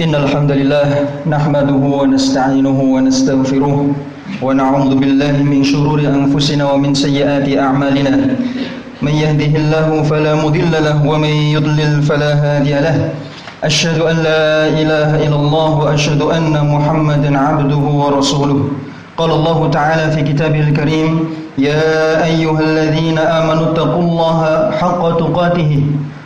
إن الحمد لله نحمده ونستعينه ونستغفره ونعوذ بالله من شرور أنفسنا ومن سيئات أعمالنا من يهده الله فلا مضل له ومن يضلل فلا هادي له أشهد أن لا إله إلا الله وأشهد أن محمدا عبده ورسوله قال الله تعالى في كتابه الكريم يا أيها الذين آمنوا اتقوا الله حق تقاته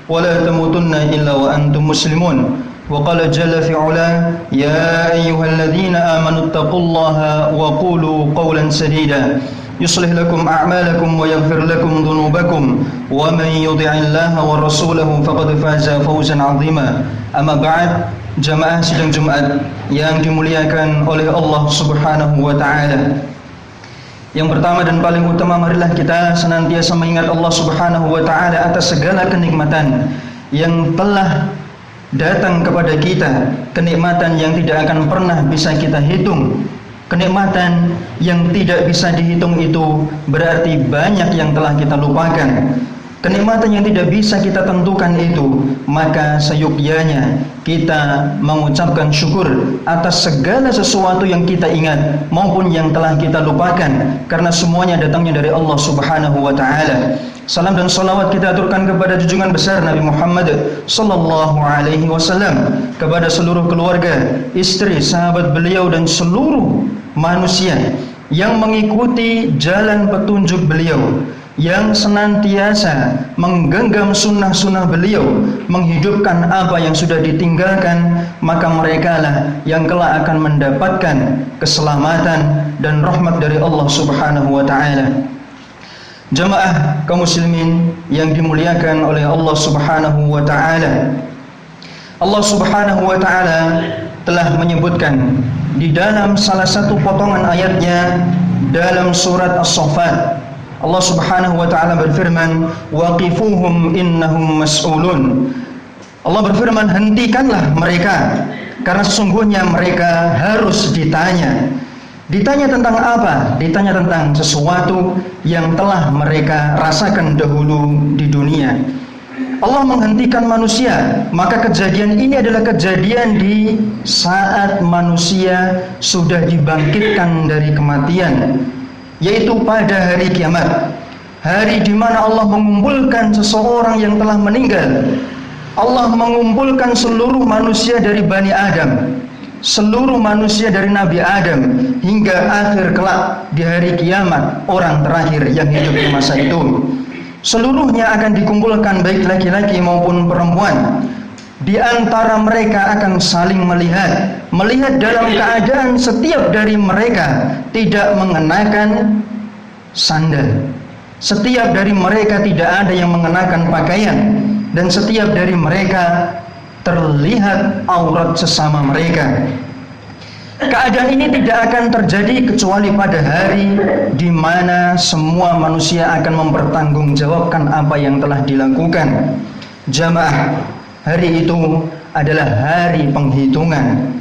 ولا تموتن إلا وأنتم مسلمون وقال جل في علاه يا أيها الذين آمنوا اتقوا الله وقولوا قولا سديدا يصلح لكم أعمالكم ويغفر لكم ذنوبكم ومن يطع الله ورسوله فقد فاز فوزا عظيما أما بعد jamaah sidang Jumat yang dimuliakan oleh Allah Subhanahu wa taala. Yang pertama dan paling utama, marilah kita senantiasa mengingat Allah Subhanahu wa taala atas segala kenikmatan yang telah datang kepada kita, kenikmatan yang tidak akan pernah bisa kita hitung. Kenikmatan yang tidak bisa dihitung itu berarti banyak yang telah kita lupakan. Kenikmatan yang tidak bisa kita tentukan itu, maka seyogyanya kita mengucapkan syukur atas segala sesuatu yang kita ingat maupun yang telah kita lupakan, karena semuanya datangnya dari Allah Subhanahu wa taala. Salam dan salawat kita aturkan kepada junjungan besar Nabi Muhammad sallallahu alaihi wasallam, kepada seluruh keluarga, istri, sahabat beliau dan seluruh manusia yang mengikuti jalan petunjuk beliau, yang senantiasa menggenggam sunnah-sunnah beliau, menghidupkan apa yang sudah ditinggalkan, maka merekalah yang kelak akan mendapatkan keselamatan dan rahmat dari Allah Subhanahu wa taala. Jamaah kaum muslimin yang dimuliakan oleh Allah Subhanahu wa taala. Allah Subhanahu wa taala telah menyebutkan di dalam salah satu potongan ayatnya dalam surat As-Saffat. Allah Subhanahu wa taala berfirman, waqifuhum innahum mas'ulun. Allah berfirman, hentikanlah mereka karena sesungguhnya mereka harus ditanya. Ditanya tentang apa? Ditanya tentang sesuatu yang telah mereka rasakan dahulu di dunia. Allah menghentikan manusia, maka kejadian ini adalah kejadian di saat manusia sudah dibangkitkan dari kematian, yaitu pada hari kiamat, hari di mana Allah mengumpulkan seseorang yang telah meninggal. Allah mengumpulkan seluruh manusia dari Bani Adam, seluruh manusia dari Nabi Adam, hingga akhir kelak di hari kiamat orang terakhir yang hidup di masa itu. Seluruhnya akan dikumpulkan, baik laki-laki maupun perempuan. Di antara mereka akan saling melihat dalam keadaan setiap dari mereka tidak mengenakan sandal. Setiap dari mereka tidak ada yang mengenakan pakaian, dan setiap dari mereka terlihat aurat sesama mereka. Keadaan ini tidak akan terjadi kecuali pada hari di mana semua manusia akan mempertanggungjawabkan apa yang telah dilakukan. Jamaah, hari itu adalah hari penghitungan.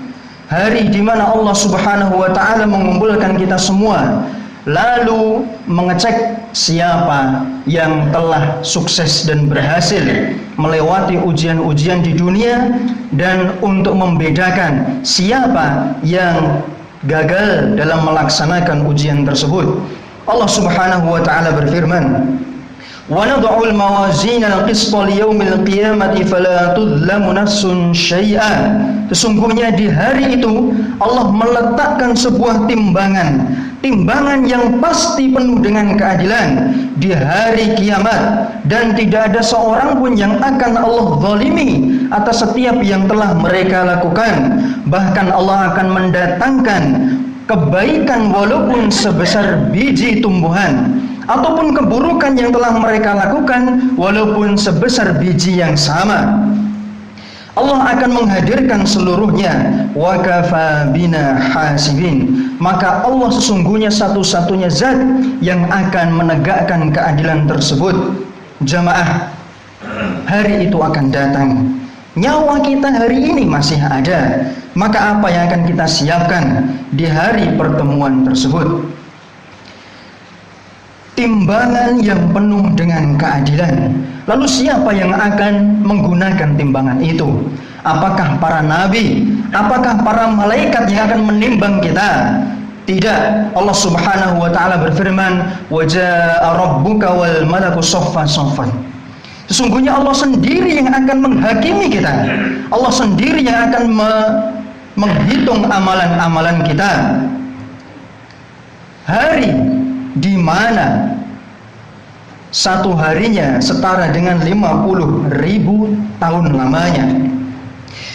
Hari di mana Allah Subhanahu wa taala mengumpulkan kita semua, lalu mengecek siapa yang telah sukses dan berhasil melewati ujian-ujian di dunia, dan untuk membedakan siapa yang gagal dalam melaksanakan ujian tersebut. Allah Subhanahu wa taala berfirman, وَنَضَعُ الْمَوَازِينَ الْقِسْطَ لِيَوْمِ الْقِيَامَةِ فَلَا تُظْلَمُ نَفْسٌ شَيْئًا. Sesungguhnya di hari itu Allah meletakkan sebuah timbangan yang pasti penuh dengan keadilan di hari kiamat, dan tidak ada seorang pun yang akan Allah zalimi atas setiap yang telah mereka lakukan. Bahkan Allah akan mendatangkan kebaikan walaupun sebesar biji tumbuhan, ataupun keburukan yang telah mereka lakukan walaupun sebesar biji yang sama. Allah akan menghadirkan seluruhnya. Wa kafa bina hasibin. Maka Allah sesungguhnya satu-satunya zat yang akan menegakkan keadilan tersebut. Jamaah, hari itu akan datang. Nyawa kita hari ini masih ada, maka apa yang akan kita siapkan di hari pertemuan tersebut? Timbangan yang penuh dengan keadilan. Lalu siapa yang akan menggunakan timbangan itu? Apakah para nabi Apakah para malaikat yang akan menimbang kita? Tidak. Allah Subhanahu wa taala berfirman, "Wa jaa'a rabbuka wal malaku shaffan shaffan." Sesungguhnya Allah sendiri yang akan menghakimi kita. Allah sendiri yang akan menghitung amalan-amalan kita. Hari di mana satu harinya setara dengan 50.000 tahun lamanya.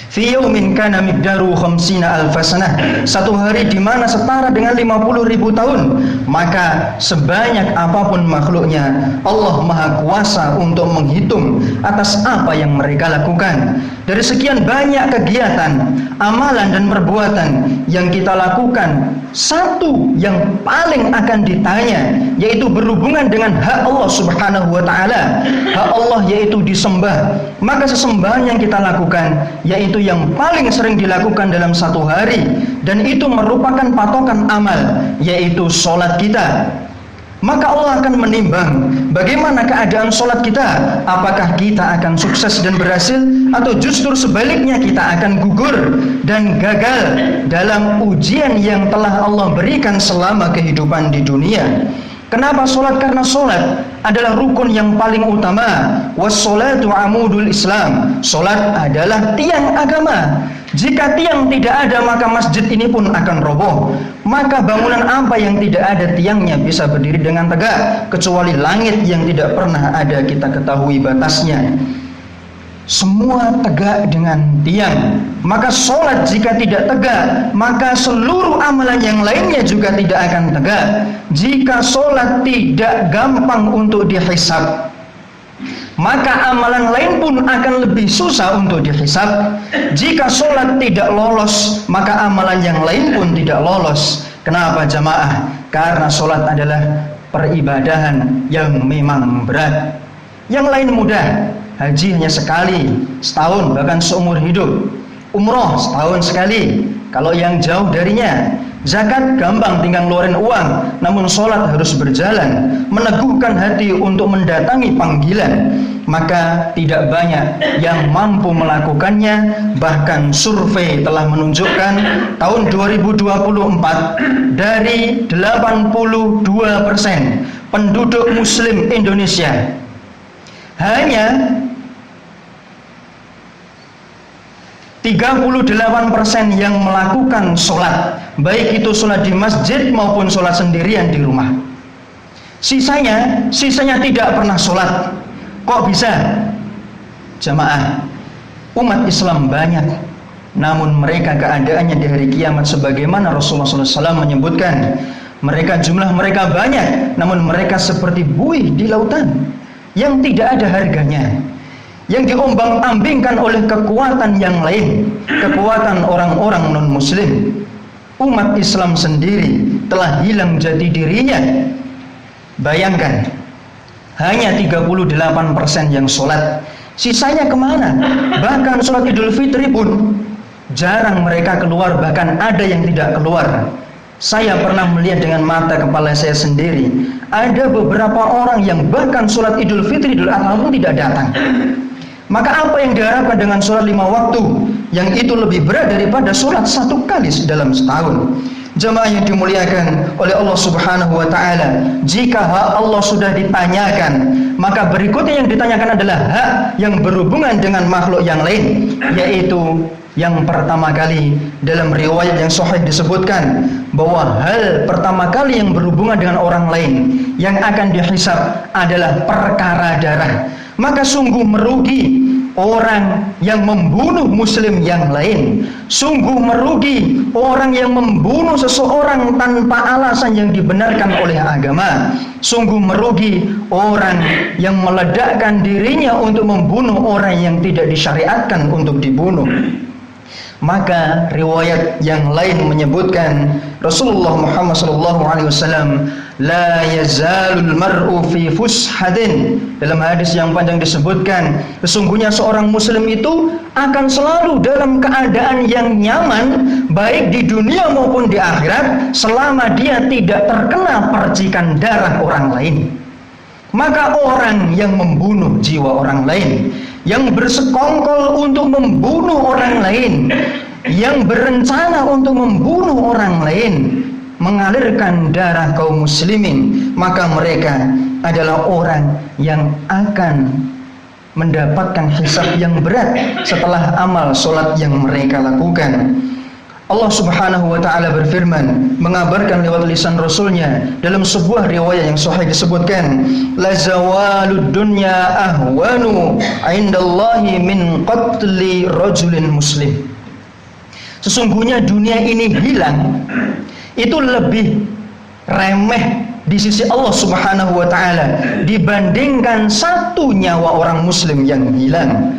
Fi yaumin kana miqdaru 50.000 sanah. Satu hari di mana setara dengan 50.000 tahun. Maka sebanyak apapun makhluknya, Allah Maha Kuasa untuk menghitung atas apa yang mereka lakukan. Dari sekian banyak kegiatan, amalan dan perbuatan yang kita lakukan, satu yang paling akan ditanya, yaitu berhubungan dengan hak Allah Subhanahu wa taala. Hak Allah yaitu disembah. Maka sesembahan yang kita lakukan yaitu yang paling sering dilakukan dalam satu hari, dan itu merupakan patokan amal, yaitu sholat kita. Maka Allah akan menimbang bagaimana keadaan sholat kita. Apakah kita akan sukses dan berhasil, atau justru sebaliknya kita akan gugur dan gagal dalam ujian yang telah Allah berikan selama kehidupan di dunia. Kenapa sholat? Karena sholat adalah rukun yang paling utama. Wassolatu amudul Islam. Sholat adalah tiang agama. Jika tiang tidak ada, maka masjid ini pun akan roboh. Maka bangunan apa yang tidak ada tiangnya bisa berdiri dengan tegak, kecuali langit yang tidak pernah ada kita ketahui batasnya. Semua tegak dengan tiang. Maka sholat jika tidak tegak, maka seluruh amalan yang lainnya juga tidak akan tegak. Jika sholat tidak gampang untuk dihisab, maka amalan lain pun akan lebih susah untuk dihisab. Jika sholat tidak lolos, maka amalan yang lain pun tidak lolos. Kenapa jamaah? Karena sholat adalah peribadahan yang memang berat. Yang lain mudah. Haji hanya sekali setahun, bahkan seumur hidup. Umroh setahun sekali kalau yang jauh darinya. Zakat gampang, tinggal ngeluarin uang. Namun sholat harus berjalan, meneguhkan hati untuk mendatangi panggilan. Maka tidak banyak yang mampu melakukannya. Bahkan survei telah menunjukkan tahun 2024 dari 82% penduduk muslim Indonesia, hanya 38% yang melakukan sholat, baik itu sholat di masjid maupun sholat sendirian di rumah. Sisanya tidak pernah sholat. Kok bisa? Jamaah, umat Islam banyak, namun mereka keadaannya di hari kiamat sebagaimana Rasulullah SAW menyebutkan. Jumlah mereka banyak, namun mereka seperti buih di lautan yang tidak ada harganya, yang diombang-ambingkan oleh kekuatan yang lain, kekuatan orang-orang non-muslim. Umat Islam sendiri telah hilang jati dirinya. Bayangkan, hanya 38% yang sholat, sisanya kemana? Bahkan sholat Idul Fitri pun jarang mereka keluar, bahkan ada yang tidak keluar. Saya pernah melihat dengan mata kepala saya sendiri, ada beberapa orang yang bahkan sholat Idul Fitri, Idul Adha pun tidak datang. Maka apa yang diharapkan dengan sholat 5 waktu, yang itu lebih berat daripada sholat 1 kali dalam setahun? Jemaah yang dimuliakan oleh Allah Subhanahu wa taala, jika hak Allah sudah ditanyakan, maka berikutnya yang ditanyakan adalah hak yang berhubungan dengan makhluk yang lain, yaitu yang pertama kali dalam riwayat yang sahih disebutkan bahwa hal pertama kali yang berhubungan dengan orang lain yang akan dihisab adalah perkara darah. Maka sungguh merugi orang yang membunuh muslim yang lain. Sungguh merugi orang yang membunuh seseorang tanpa alasan yang dibenarkan oleh agama. Sungguh merugi orang yang meledakkan dirinya untuk membunuh orang yang tidak disyariatkan untuk dibunuh. Maka riwayat yang lain menyebutkan Rasulullah Muhammad SAW, la yazalul mar'u fi fushadin. Dalam hadis yang panjang disebutkan, sesungguhnya seorang muslim itu akan selalu dalam keadaan yang nyaman, baik di dunia maupun di akhirat, selama dia tidak terkena percikan darah orang lain. Maka orang yang membunuh jiwa orang lain, yang bersekongkol untuk membunuh orang lain, yang berencana untuk membunuh orang lain, mengalirkan darah kaum muslimin, maka mereka adalah orang yang akan mendapatkan hisab yang berat setelah amal solat yang mereka lakukan. Allah Subhanahu wa ta'ala berfirman, mengabarkan lewat lisan Rasulnya dalam sebuah riwayat yang sahih disebutkan, la zawalud dunya ahwanu indallahi min qatli rajulin muslim. Sesungguhnya dunia ini hilang itu lebih remeh di sisi Allah Subhanahu wa ta'ala dibandingkan satu nyawa orang muslim yang hilang.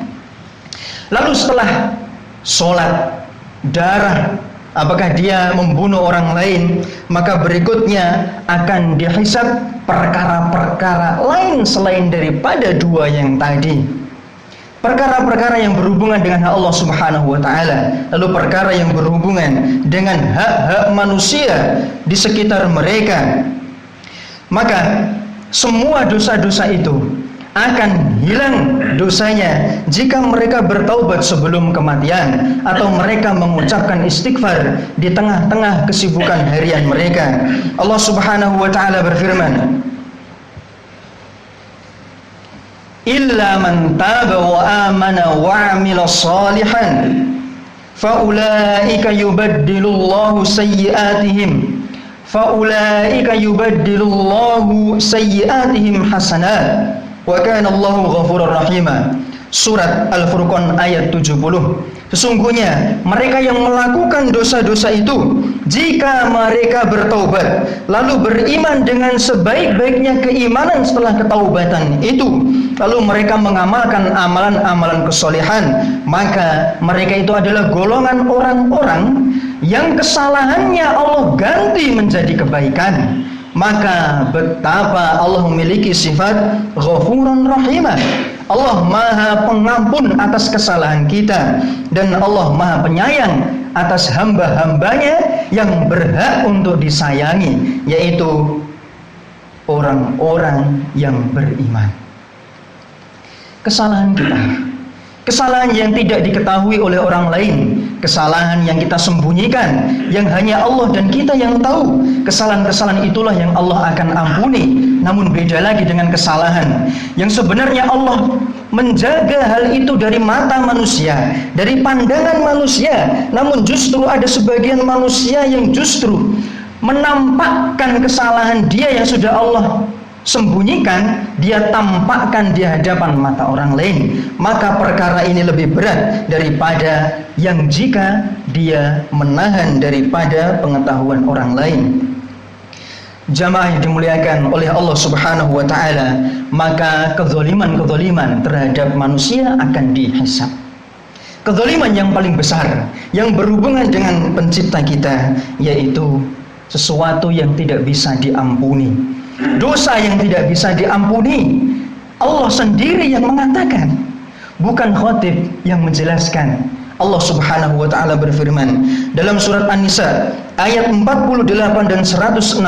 Lalu setelah sholat, darah, apakah dia membunuh orang lain, maka berikutnya akan dihisab perkara-perkara lain selain daripada dua yang tadi. Perkara-perkara yang berhubungan dengan hak Allah Subhanahu wa ta'ala, lalu perkara yang berhubungan dengan hak-hak manusia di sekitar mereka. Maka semua dosa-dosa itu akan hilang dosanya jika mereka bertaubat sebelum kematian atau mereka mengucapkan istighfar di tengah-tengah kesibukan harian mereka. Allah Subhanahu wa ta'ala berfirman, illa man taba wa amana wa amila salihan faulaika yubaddilullahu sayyiatihim hasanat wa kana Allahu ghafurur rahima. Surat Al-Furqan ayat 70. Sesungguhnya mereka yang melakukan dosa-dosa itu, jika mereka bertaubat lalu beriman dengan sebaik-baiknya keimanan setelah ketaubatan itu, lalu mereka mengamalkan amalan-amalan kesolehan, maka mereka itu adalah golongan orang-orang yang kesalahannya Allah ganti menjadi kebaikan. Maka betapa Allah memiliki sifat Ghafurun Rahimah. Allah Maha Pengampun atas kesalahan kita, dan Allah Maha Penyayang atas hamba-hambanya yang berhak untuk disayangi, yaitu orang-orang yang beriman. Kesalahan kita, kesalahan yang tidak diketahui oleh orang lain, kesalahan yang kita sembunyikan, yang hanya Allah dan kita yang tahu, kesalahan-kesalahan itulah yang Allah akan ampuni. Namun beda lagi dengan kesalahan yang sebenarnya Allah menjaga hal itu dari mata manusia, dari pandangan manusia, namun justru ada sebagian manusia yang justru menampakkan kesalahan dia yang sudah Allah sembunyikan, dia tampakkan di hadapan mata orang lain. Maka perkara ini lebih berat daripada yang jika dia menahan daripada pengetahuan orang lain. Jamaah yang dimuliakan oleh Allah Subhanahu wa ta'ala, maka kezaliman-kezaliman terhadap manusia akan dihisab. Kezaliman yang paling besar yang berhubungan dengan pencipta kita, yaitu sesuatu yang tidak bisa diampuni, dosa yang tidak bisa diampuni. Allah sendiri yang mengatakan, bukan khatib yang menjelaskan. Allah Subhanahu wa ta'ala berfirman dalam surat An-Nisa ayat 48 dan 116,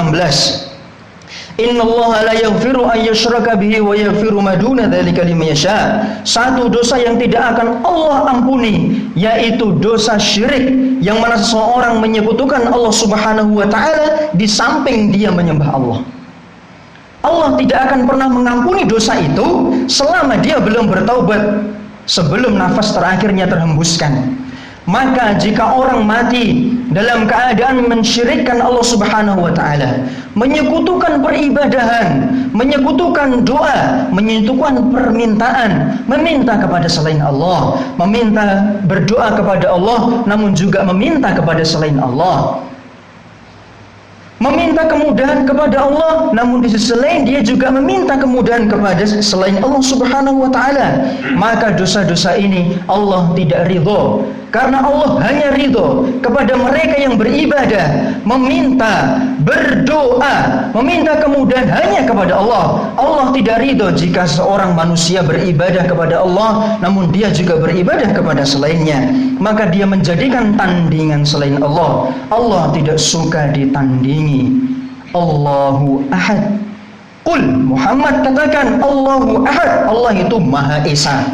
Innallaha la yaghfiru an yushraka bihi wa yaghfiru ma duna dzalika liman yasha. Satu dosa yang tidak akan Allah ampuni, yaitu dosa syirik, yang mana seseorang menyekutukan Allah Subhanahu wa ta'ala di samping dia menyembah Allah. Allah tidak akan pernah mengampuni dosa itu selama dia belum bertaubat, sebelum nafas terakhirnya terhembuskan. Maka jika orang mati dalam keadaan mensyirikkan Allah Subhanahu wa ta'ala, menyekutukan peribadahan, menyekutukan doa, menyekutukan permintaan, meminta kepada selain Allah, meminta berdoa kepada Allah, namun juga meminta kepada selain Allah, meminta kemudahan kepada Allah, namun di sisi lain dia juga meminta kemudahan kepada selain Allah Subhanahu wa ta'ala, maka dosa-dosa ini Allah tidak ridho. Karena Allah hanya ridho kepada mereka yang beribadah, meminta, berdoa, meminta kemudahan hanya kepada Allah. Allah tidak ridho jika seorang manusia beribadah kepada Allah, namun dia juga beribadah kepada selainnya, maka dia menjadikan tandingan selain Allah. Allah tidak suka ditandingi. Allahu Ahad. Qul, Muhammad katakan, Allahu Ahad, Allah itu Maha Esa.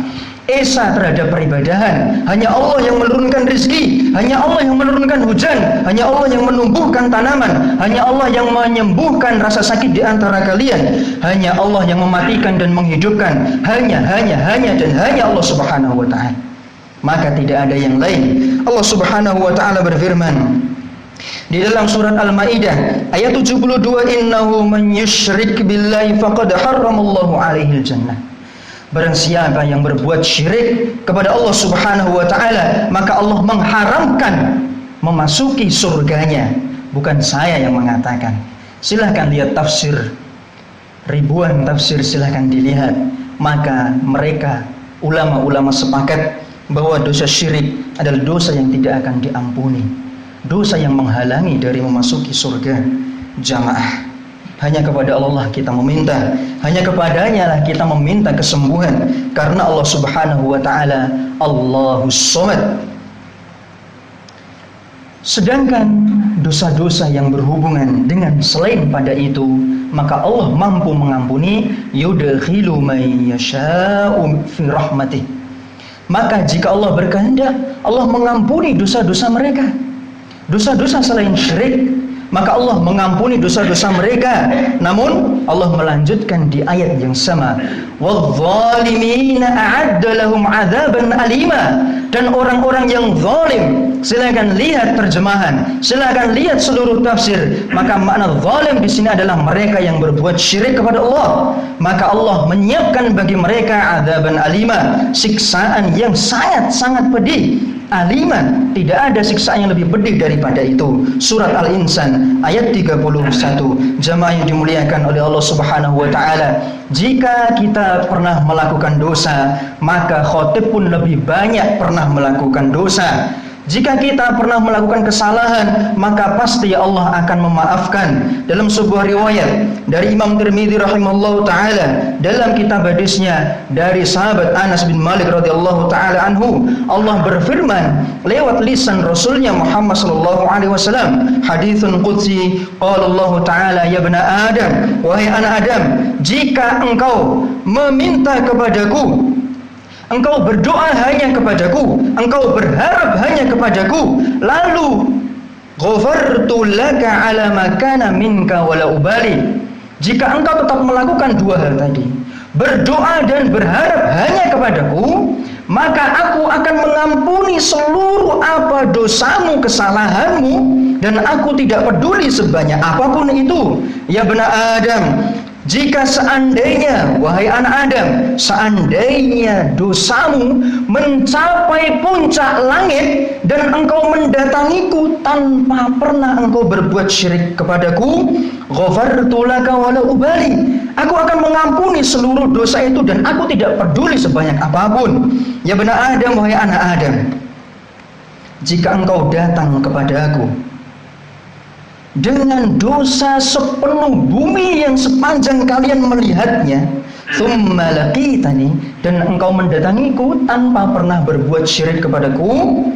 esa terhadap peribadahan. Hanya Allah yang menurunkan rezeki, hanya Allah yang menurunkan hujan, hanya Allah yang menumbuhkan tanaman, hanya Allah yang menyembuhkan rasa sakit di antara kalian, hanya Allah yang mematikan dan menghidupkan, hanya dan hanya Allah Subhanahu wa ta'ala. Maka tidak ada yang lain. Allah Subhanahu wa ta'ala berfirman di dalam surat Al-Maidah ayat 72, innahu man yusyrik billahi faqad harramallahu alaihil jannah. Barang siapa yang berbuat syirik kepada Allah Subhanahu wa ta'ala, maka Allah mengharamkan memasuki surganya. Bukan saya yang mengatakan. Silahkan lihat tafsir, ribuan tafsir silahkan dilihat. Maka mereka ulama-ulama sepakat bahwa dosa syirik adalah dosa yang tidak akan diampuni, dosa yang menghalangi dari memasuki surga. Jamaah, hanya kepada Allah kita meminta, hanya kepadanya lah kita meminta kesembuhan, karena Allah Subhanahu wa ta'ala Allahus Somad. Sedangkan dosa-dosa yang berhubungan dengan selain pada itu, maka Allah mampu mengampuni. Yudkhilu may yasha'u fi rahmatih. Maka jika Allah berkehendak, Allah mengampuni dosa-dosa mereka. Dosa-dosa selain syirik, maka Allah mengampuni dosa-dosa mereka. Namun Allah melanjutkan di ayat yang sama, wadh-dhalimina a'adda lahum 'adzaban alima. Dan orang-orang yang zalim, silakan lihat terjemahan, silakan lihat seluruh tafsir. Maka makna zalim di sini adalah mereka yang berbuat syirik kepada Allah. Maka Allah menyiapkan bagi mereka 'adzaban alima, siksaan yang sangat pedih. Aliman, tidak ada siksaan yang lebih pedih daripada itu. Surat Al-Insan ayat 31. Jamaah yang dimuliakan oleh Allah Subhanahu wa ta'ala, jika kita pernah melakukan dosa, maka khatib pun lebih banyak pernah melakukan dosa. Jika kita pernah melakukan kesalahan, maka pasti Allah akan memaafkan. Dalam sebuah riwayat dari Imam Tirmidzi rahimahullahu taala, dalam kitab hadisnya dari sahabat Anas bin Malik radhiyallahu taala anhu, Allah berfirman lewat lisan Rasulnya Muhammad sallallahu alaihi wasallam, haditsun qudsi, qala Allah taala, ya bani Adam, wahai anak Adam, jika engkau meminta kepadaku, engkau berdoa hanya kepadaku, engkau berharap hanya kepadaku, lalu ghafartu laka ala ma kana minka wala ubali. Jika engkau tetap melakukan dua hal tadi, berdoa dan berharap hanya kepadaku, maka aku akan mengampuni seluruh apa dosamu, kesalahanmu, dan aku tidak peduli sebanyak apapun itu. Ya bani Adam, jika seandainya, wahai anak Adam, seandainya dosamu mencapai puncak langit dan engkau mendatangiku tanpa pernah engkau berbuat syirik kepadaku, ghafartu laka wala ubali. Aku akan mengampuni seluruh dosa itu dan aku tidak peduli sebanyak apapun. Ya bani Adam, wahai anak Adam, jika engkau datang kepada aku dengan dosa sepenuh bumi yang sepanjang kalian melihatnya, tsumma laqitani, dan engkau mendatangiku tanpa pernah berbuat syirik kepadaku,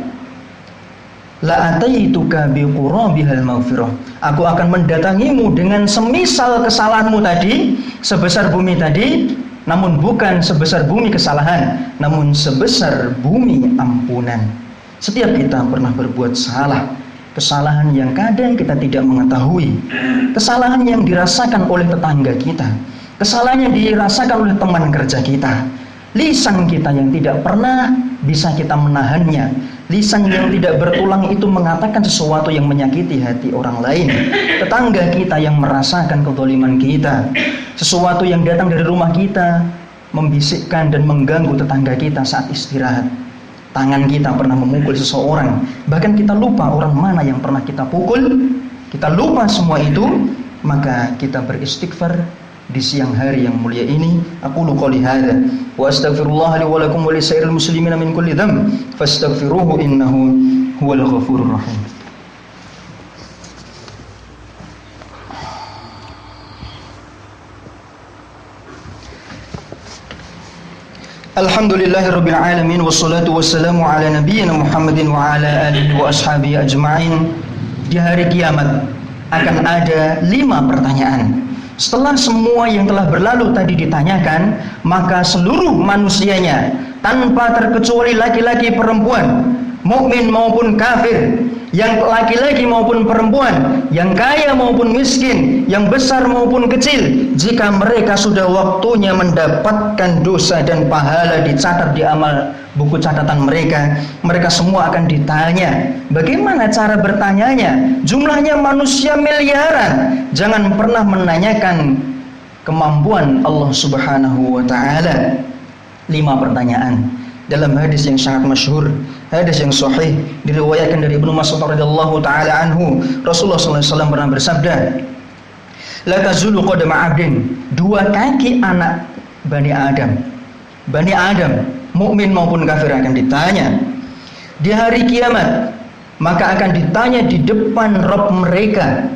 la ataituka bi qurabihal maghfirah. Aku akan mendatangimu dengan semisal kesalahanmu tadi, sebesar bumi tadi, namun bukan sebesar bumi kesalahan, namun sebesar bumi ampunan. Setiap kita pernah berbuat salah, kesalahan yang kadang kita tidak mengetahui, kesalahan yang dirasakan oleh tetangga kita, kesalahan yang dirasakan oleh teman kerja kita, lisan kita yang tidak pernah bisa kita menahannya, lisan yang tidak bertulang itu mengatakan sesuatu yang menyakiti hati orang lain, tetangga kita yang merasakan kezaliman kita, sesuatu yang datang dari rumah kita membisikkan dan mengganggu tetangga kita saat istirahat. Tangan kita pernah memukul seseorang, bahkan kita lupa orang mana yang pernah kita pukul, kita lupa semua itu, maka kita beristighfar di siang hari yang mulia ini. Aqulu qouli hadza wa astaghfirullah li wa lakum wa lisairil muslimina min kulli dhanb fastaghfiruhu innahu huwal ghafurur rahim. Alhamdulillahirabbil alamin wassalatu wassalamu ala nabiyyina Muhammadin wa ala alihi wa ashabihi ajma'in. Di hari kiamat akan ada 5 pertanyaan. Setelah semua yang telah berlalu tadi ditanyakan, maka seluruh manusianya tanpa terkecuali laki-laki perempuan, mukmin maupun kafir, yang laki-laki maupun perempuan, yang kaya maupun miskin, yang besar maupun kecil, jika mereka sudah waktunya mendapatkan dosa dan pahala dicatat di amal buku catatan mereka, mereka semua akan ditanya. Bagaimana cara bertanyanya? Jumlahnya manusia miliaran. Jangan pernah menanyakan kemampuan Allah Subhanahu wa taala. 5 pertanyaan. Dalam hadis yang sangat masyhur, hadis yang sahih diriwayatkan dari Ibnu Mas'ud radhiyallahu taala anhu, Rasulullah sallallahu alaihi wasallam pernah bersabda, "La tazulu qadama 'abdin." 2 kaki anak Bani Adam, mukmin maupun kafir akan ditanya di hari kiamat, maka akan ditanya di depan Rabb mereka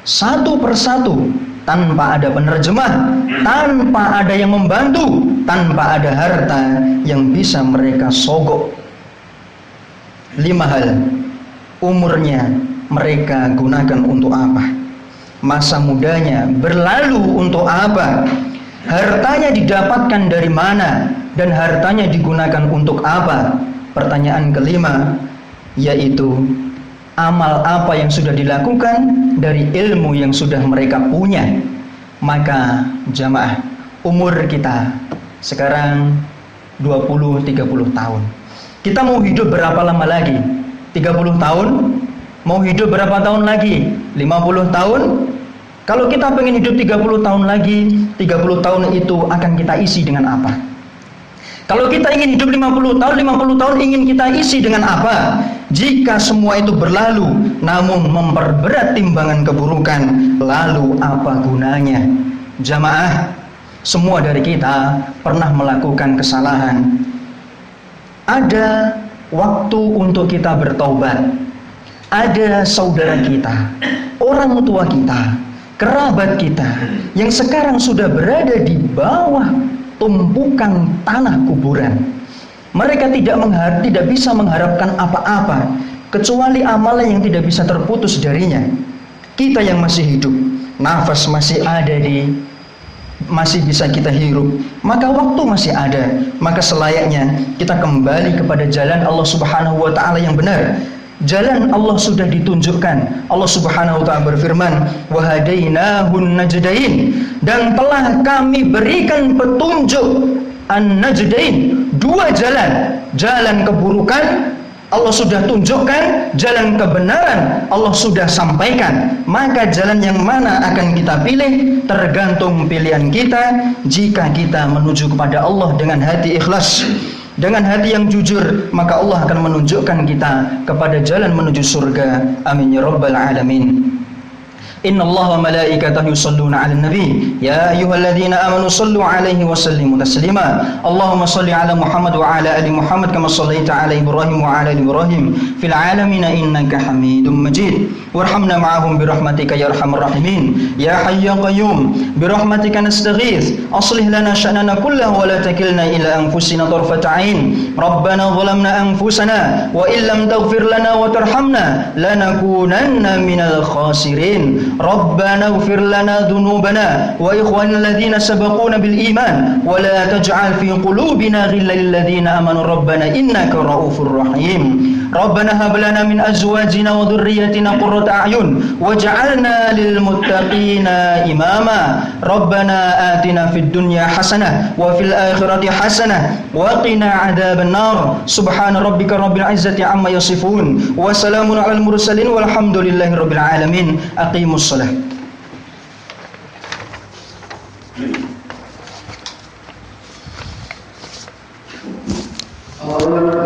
satu persatu, tanpa ada penerjemah, tanpa ada yang membantu, tanpa ada harta yang bisa mereka sogok. 5 hal. Umurnya mereka gunakan untuk apa? Masa mudanya berlalu untuk apa? Hartanya didapatkan dari mana? Dan hartanya digunakan untuk apa? Pertanyaan kelima, yaitu amal apa yang sudah dilakukan dari ilmu yang sudah mereka punya. Maka jamaah, umur kita sekarang 20-30 tahun. Kita mau hidup berapa lama lagi? 30 tahun? Mau hidup berapa tahun lagi? 50 tahun? Kalau kita pengen hidup 30 tahun lagi, 30 tahun itu akan kita isi dengan apa? Kalau kita ingin hidup 50 tahun, 50 tahun ingin kita isi dengan apa? Jika semua itu berlalu, namun memperberat timbangan keburukan, lalu apa gunanya? Jamaah, semua dari kita pernah melakukan kesalahan. Ada waktu untuk kita bertaubat. Ada saudara kita, orang tua kita, kerabat kita yang sekarang sudah berada di bawah tumpukan tanah kuburan. Mereka tidak bisa mengharapkan apa-apa kecuali amalan yang tidak bisa terputus darinya. Kita yang masih hidup, nafas masih ada masih bisa kita hirup, maka waktu masih ada, maka selayaknya kita kembali kepada jalan Allah Subhanahu wa taala yang benar. Jalan Allah sudah ditunjukkan. Allah Subhanahu wa taala berfirman, "Wa hadainahun najdain." Dan telah kami berikan petunjuk an-najdain, 2 jalan. Jalan keburukan Allah sudah tunjukkan, jalan kebenaran Allah sudah sampaikan. Maka jalan yang mana akan kita pilih tergantung pilihan kita. Jika kita menuju kepada Allah dengan hati ikhlas, dengan hati yang jujur, maka Allah akan menunjukkan kita kepada jalan menuju surga. Amin ya rabbal alamin. Inna Allah wa malaikatahu yusalluna 'alan nabi ya ayyuhalladzina amanu sallu 'alaihi wa sallimu taslima. Allahumma salli 'ala Muhammad wa 'ala ali Muhammad kama shallaita 'ala Ibrahim wa 'ala ali Ibrahim fil 'alamin innaka Hamidum Majid. Warhamna ma'ahum birahmatika ya arhamar rahimin ya hayy ya qayyum birahmatika nastaghits aslih lana sya'nana kullahu wa la takilna ila anfusina tarfata 'ain. Rabbana zalamna anfusana wa illam taghfir lana wa tarhamna lanakunanna minal khasirin. Rabbana ighfir lana dhunubana wa ikhwanana alladhina sabaquna bil iman wa la taj'al fi qulubina ghillan lil ladzina amanu rabbana innaka ra'ufur rahim. Rabbana hab lana min azwajina wa dhurriyyatina qurrata a'yun waj'alna lil muttaqina imama. Rabbana atina fid dunya hasanah wa fil akhirati hasanah wa qina adzaban nar. Subhana rabbika rabbil izzati amma yasifun wa salamun 'alal mursalin walhamdulillahi rabbil alamin. Aqimus shalah. Allah